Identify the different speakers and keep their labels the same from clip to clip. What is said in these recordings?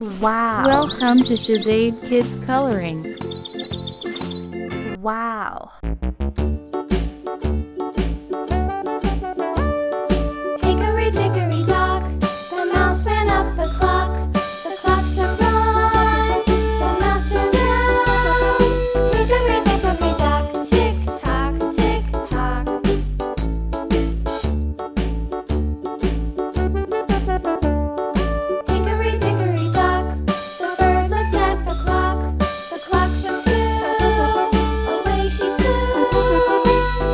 Speaker 1: Wow.
Speaker 2: Welcome to Shazade Kids Coloring.
Speaker 1: Wow.
Speaker 3: Hickory dickory dock, the mouse ran up the clock. The clock struck one, the mouse ran down. Hickory dickory dock, tick tock, tick tock. Hickory dickory dock, the bird looked at the clock. The clock struck two, away she flew.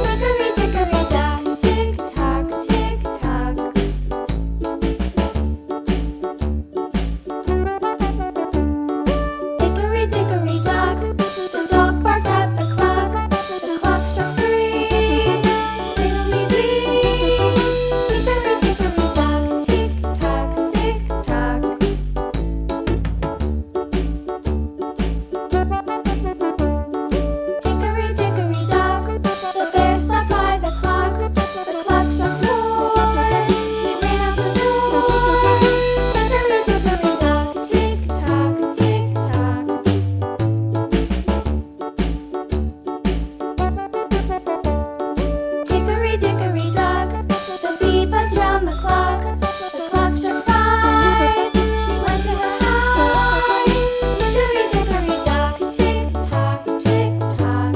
Speaker 3: Hickory dickory dock, tick tock, tick tock. Hickory dickory dock, the dog barked at the clock. The clock struck three, fiddly-dee. Hickory dickory dock, tick tock, tick tock. Hickory dickory dock, the bear sat by the clock. The clock struck four, he ran out the door. Hickory dickory dock, tick tock, tick tock. Hickory dickory dock, the bee buzzed round the clock. The clock struck five, she went to her hive. Hickory dickory dock, tick tock, tick tock.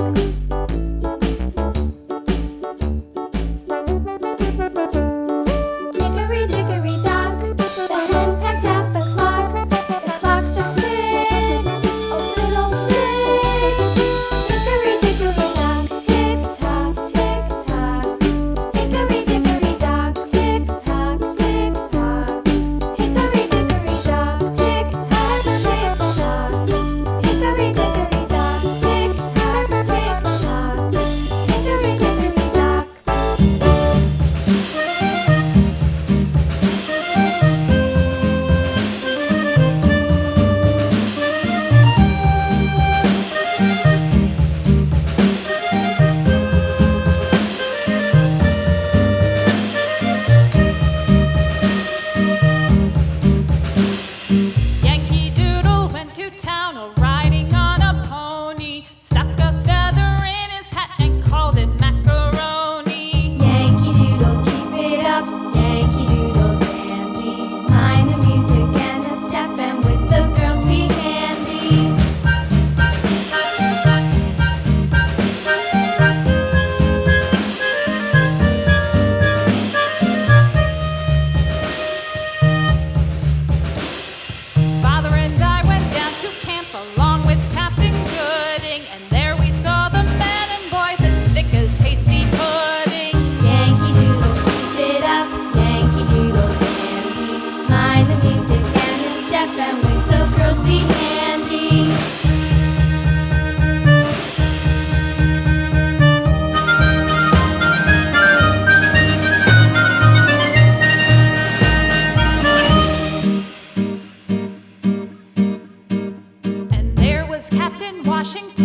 Speaker 3: Hickory dickory dock, the hen pecked at the clock. The clock struck six, oh fiddlesticks. Hickory dickory dock, tick tock, tick tock. Hickory dickory dock, tick tock, tick tock. Hickory dickory dock, tick tock, tick tock. Hickory dickory dock, tick tock, tick tock. Hickory dickory dock.
Speaker 4: Yankee Doodle went to town riding on a pony, stuck a feather in his hat and called it macaroni.
Speaker 3: Yankee Doodle, keep it up. Yankee Doodle dandy. Mind the music and the step, and with the girls be handy.
Speaker 4: Father and I went down to camp along with Captain Gooding, and there we saw the men and boys as thick as hasty pudding.
Speaker 3: Yankee Doodle, keep it up. Yankee Doodle dandy. Mind the music and the step, and with the girls be handy.
Speaker 4: And there was Captain Washington